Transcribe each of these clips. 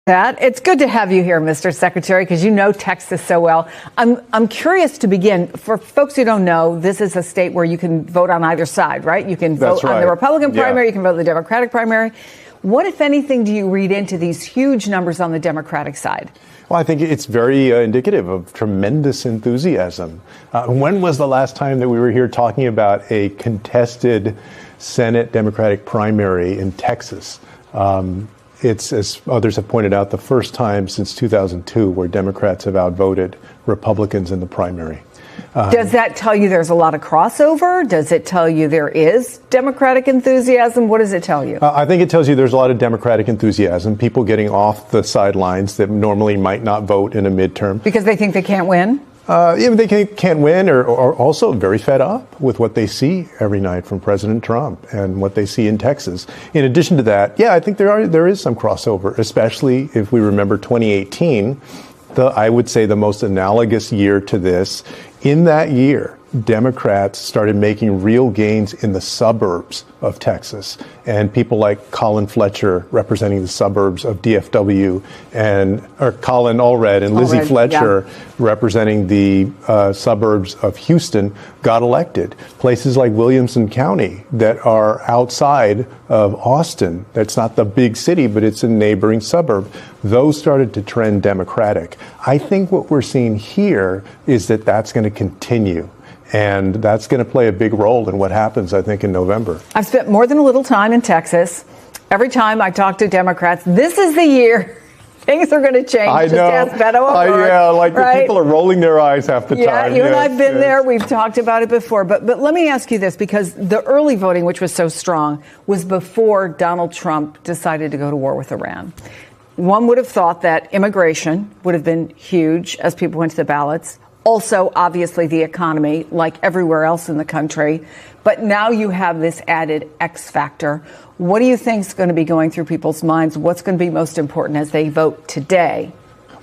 That it's good to have you here, Mr. Secretary, because you know Texas so well. I'm curious to begin. For folks who don't know, this is a state where you can vote on either side, right? You can vote on the Republican primary, you can vote on the Democratic primary. What, if anything, do you read into these huge numbers on the Democratic side? Well, I think it's very indicative of tremendous enthusiasm. When was the last time that we were here talking about a contested Senate Democratic primary in Texas? It's, as others have pointed out, the first time since 2002 where Democrats have outvoted Republicans in the primary. Does that tell you there's a lot of crossover? Does it tell you there is Democratic enthusiasm? What does it tell you? I think it tells you there's a lot of Democratic enthusiasm, people getting off the sidelines that normally might not vote in a midterm. Because they think they can't win? They can't win, or also very fed up with what they see every night from President Trump and what they see in Texas. In addition to that, I think there is some crossover, especially if we remember 2018, I would say the most analogous year to this. In that year, Democrats started making real gains in the suburbs of Texas, and people like Colin Fletcher representing the suburbs of DFW, or Colin Allred and Lizzie Fletcher representing the suburbs of Houston got elected. Places like Williamson County that are outside of Austin, that's not the big city, but it's a neighboring suburb, those started to trend Democratic. I think what we're seeing here is that that's going to continue. And that's going to play a big role in what happens, I think, in November. I've spent more than a little time in Texas. Every time I talk to Democrats, this is the year things are going to change. I know. The people are rolling their eyes half the time. Yeah, you and I've been there. We've talked about it before. But let me ask you this, because the early voting, which was so strong, was before Donald Trump decided to go to war with Iran. One would have thought that immigration would have been huge as people went to the ballots. Also, obviously, the economy, like everywhere else in the country. But now you have this added X factor. What do you think is going to be going through people's minds? What's going to be most important as they vote today?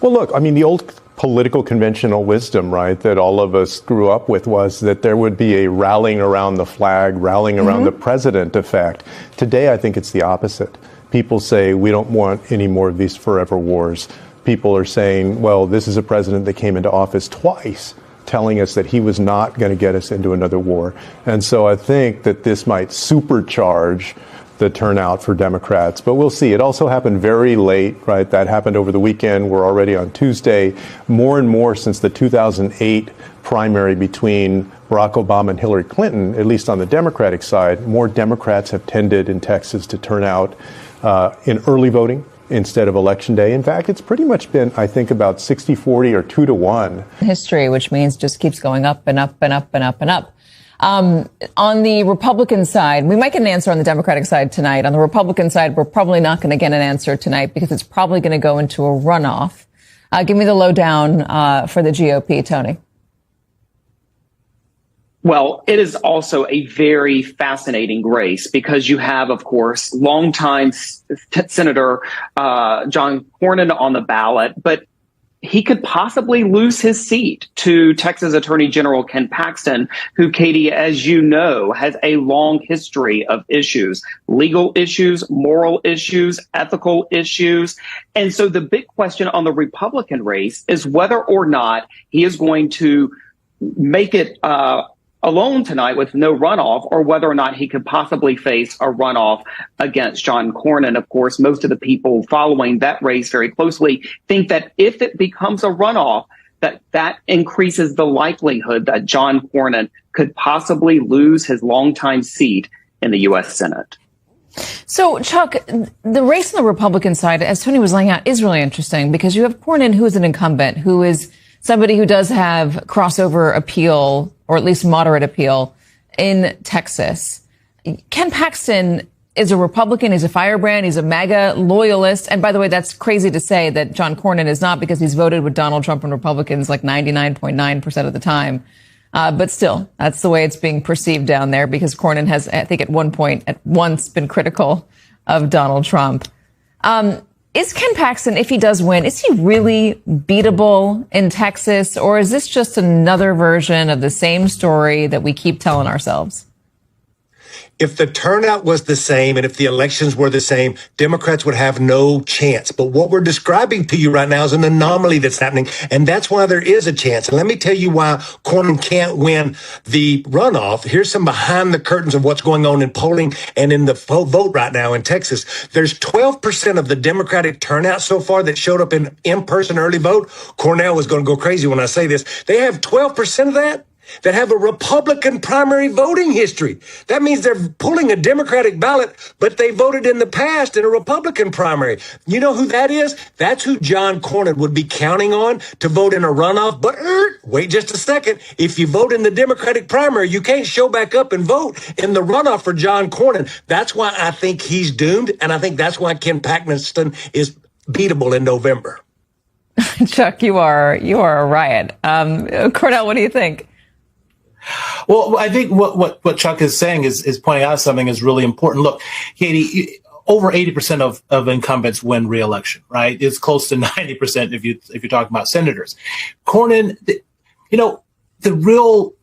Well, look, I mean, the old political conventional wisdom, right, that all of us grew up with was that there would be a rallying around the flag, rallying around the president effect. Today, I think it's the opposite. People say we don't want any more of these forever wars. People are saying, well, this is a president that came into office twice, telling us that he was not going to get us into another war. And so I think that this might supercharge the turnout for Democrats. But we'll see. It also happened very late, right? That happened over the weekend. We're already on Tuesday. More and more since the 2008 primary between Barack Obama and Hillary Clinton, at least on the Democratic side, more Democrats have tended in Texas to turn out in early voting instead of Election Day. In fact, it's pretty much been, I think, about 60-40 or 2-1. History, which means just keeps going up and up and up and up and up. On the Republican side, we might get an answer on the Democratic side tonight. On the Republican side, we're probably not going to get an answer tonight because it's probably going to go into a runoff. Give me the lowdown for the GOP, Tony. Well, it is also a very fascinating race because you have, of course, longtime Senator John Cornyn on the ballot, but he could possibly lose his seat to Texas Attorney General Ken Paxton, who, Katie, as you know, has a long history of issues, legal issues, moral issues, ethical issues. And so the big question on the Republican race is whether or not he is going to make it alone tonight with no runoff, or whether or not he could possibly face a runoff against John Cornyn. Of course, most of the people following that race very closely think that if it becomes a runoff, that increases the likelihood that John Cornyn could possibly lose his longtime seat in the U.S. Senate. So, Chuck, the race on the Republican side, as Tony was laying out, is really interesting because you have Cornyn, who is an incumbent, who is somebody who does have crossover appeal, or at least moderate appeal, in Texas. Ken Paxton is a Republican. He's a firebrand. He's a MAGA loyalist. And by the way, that's crazy to say that John Cornyn is not, because he's voted with Donald Trump and Republicans like 99.9% of the time. But still, that's the way it's being perceived down there, because Cornyn has, I think, at once been critical of Donald Trump. Is Ken Paxton, if he does win, is he really beatable in Texas, or is this just another version of the same story that we keep telling ourselves? If the turnout was the same and if the elections were the same, Democrats would have no chance. But what we're describing to you right now is an anomaly that's happening, and that's why there is a chance. And let me tell you why Cornyn can't win the runoff. Here's some behind the curtains of what's going on in polling and in the vote right now in Texas. There's 12% of the Democratic turnout so far that showed up in-person early vote. Cornell was going to go crazy when I say this. They have 12% of that have a Republican primary voting history. That means they're pulling a Democratic ballot, but they voted in the past in a Republican primary. You know who that is? That's who John Cornyn would be counting on to vote in a runoff. But wait just a second. If you vote in the Democratic primary, you can't show back up and vote in the runoff for John Cornyn. That's why I think he's doomed, and I think that's why Ken Paxton is beatable in November. Chuck, you are a riot. Cornell, what do you think? Well, I think what Chuck is saying is pointing out something is really important. Look, Katie, over 80% of incumbents win re-election, right? It's close to 90% if you're talking about senators. Cornyn, the real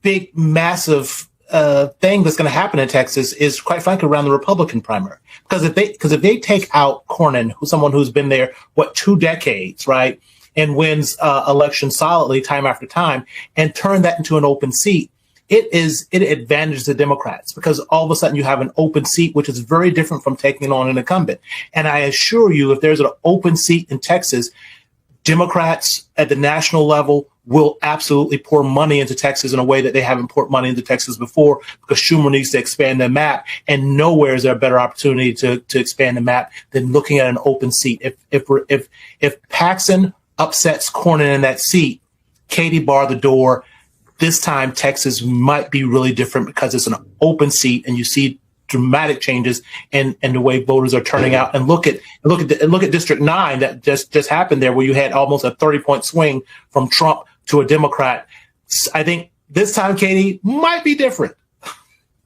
big, massive thing that's going to happen in Texas is, quite frankly, around the Republican primary. Because if they take out Cornyn, someone who's been there 2 decades, right, and wins elections solidly time after time, and turn that into an open seat, it advantages the Democrats, because all of a sudden you have an open seat, which is very different from taking on an incumbent. And I assure you, if there's an open seat in Texas, Democrats at the national level will absolutely pour money into Texas in a way that they haven't poured money into Texas before, because Schumer needs to expand the map, and nowhere is there a better opportunity to expand the map than looking at an open seat. If Paxton upsets Cornyn in that seat, Katie bar the door. This time, Texas might be really different because it's an open seat, and you see dramatic changes in the way voters are turning out. And look at District 9 that just happened there, where you had almost a 30-point swing from Trump to a Democrat. I think this time, Katie, might be different.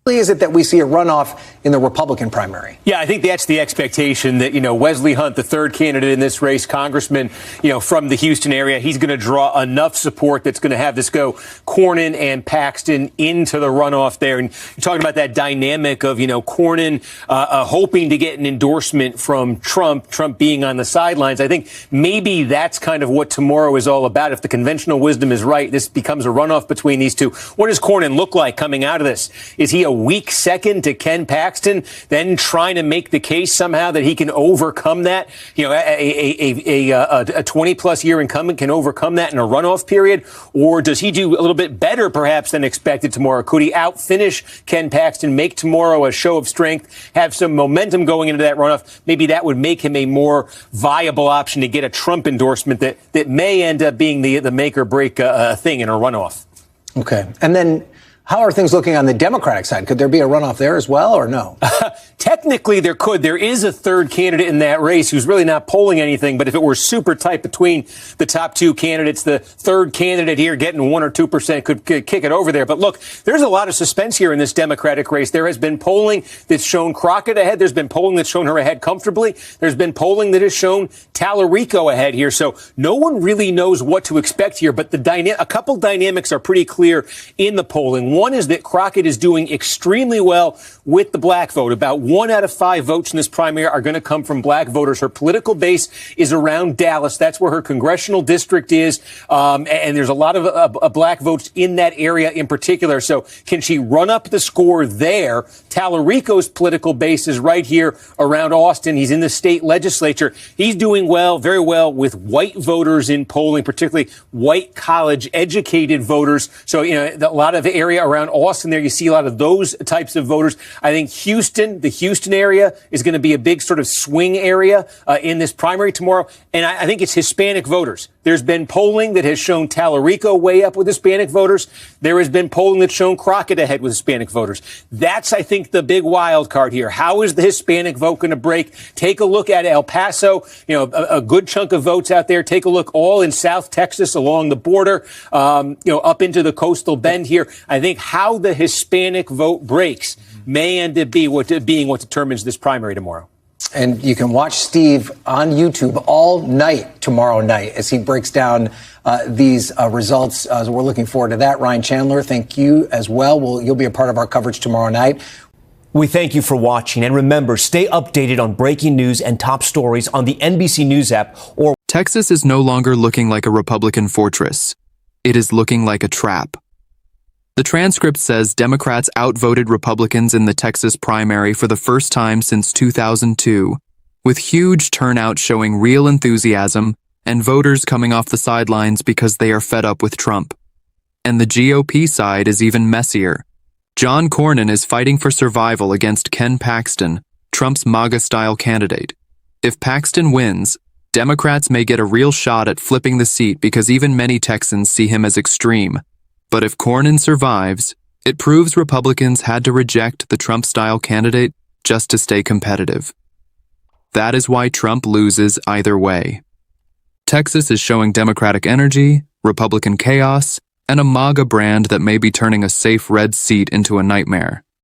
Is it that we see a runoff in the Republican primary? Yeah, I think that's the expectation that, Wesley Hunt, the third candidate in this race, congressman, from the Houston area, he's going to draw enough support that's going to have this go Cornyn and Paxton into the runoff there. And you're talking about that dynamic of, Cornyn hoping to get an endorsement from Trump being on the sidelines. I think maybe that's kind of what tomorrow is all about. If the conventional wisdom is right, this becomes a runoff between these two. What does Cornyn look like coming out of this? Is he a weak second to Ken Paxton, then trying to make the case somehow that he can overcome that? A 20-plus year incumbent can overcome that in a runoff period? Or does he do a little bit better, perhaps, than expected tomorrow? Could he outfinish Ken Paxton, make tomorrow a show of strength, have some momentum going into that runoff? Maybe that would make him a more viable option to get a Trump endorsement that may end up being the make or break thing in a runoff. Okay. And then how are things looking on the Democratic side? Could there be a runoff there as well, or no? Technically, there could. There is a third candidate in that race who's really not polling anything. But if it were super tight between the top two candidates, the third candidate here getting 1 or 2% could kick it over there. But look, there's a lot of suspense here in this Democratic race. There has been polling that's shown Crockett ahead. There's been polling that's shown her ahead comfortably. There's been polling that has shown Tallarico ahead here. So no one really knows what to expect here. But a couple dynamics are pretty clear in the polling. One is that Crockett is doing extremely well with the black vote. About 1 out of 5 votes in this primary are going to come from black voters. Her political base is around Dallas. That's where her congressional district is. And there's a lot of black votes in that area in particular. So can she run up the score there? Tallarico's political base is right here around Austin. He's in the state legislature. He's doing well, very well with white voters in polling, particularly white college educated voters. So, a lot of area around Austin there, you see a lot of those types of voters. I think the Houston area is going to be a big sort of swing area in this primary tomorrow. And I think it's Hispanic voters. There's been polling that has shown Tallarico way up with Hispanic voters. There has been polling that's shown Crockett ahead with Hispanic voters. That's, I think, the big wild card here. How is the Hispanic vote going to break? Take a look at El Paso, a good chunk of votes out there. Take a look all in South Texas along the border, up into the coastal bend here. I think how the Hispanic vote breaks may end up being what determines this primary tomorrow. And you can watch Steve on YouTube all night tomorrow night as he breaks down these results. So we're looking forward to that. Ryan Chandler, thank you as well. You'll be a part of our coverage tomorrow night. We thank you for watching. And remember, stay updated on breaking news and top stories on the NBC News app or Texas is no longer looking like a Republican fortress. It is looking like a trap. The transcript says Democrats outvoted Republicans in the Texas primary for the first time since 2002, with huge turnout showing real enthusiasm and voters coming off the sidelines because they are fed up with Trump. And the GOP side is even messier. John Cornyn is fighting for survival against Ken Paxton, Trump's MAGA-style candidate. If Paxton wins, Democrats may get a real shot at flipping the seat because even many Texans see him as extreme. But if Cornyn survives, it proves Republicans had to reject the Trump-style candidate just to stay competitive. That is why Trump loses either way. Texas is showing Democratic energy, Republican chaos, and a MAGA brand that may be turning a safe red seat into a nightmare.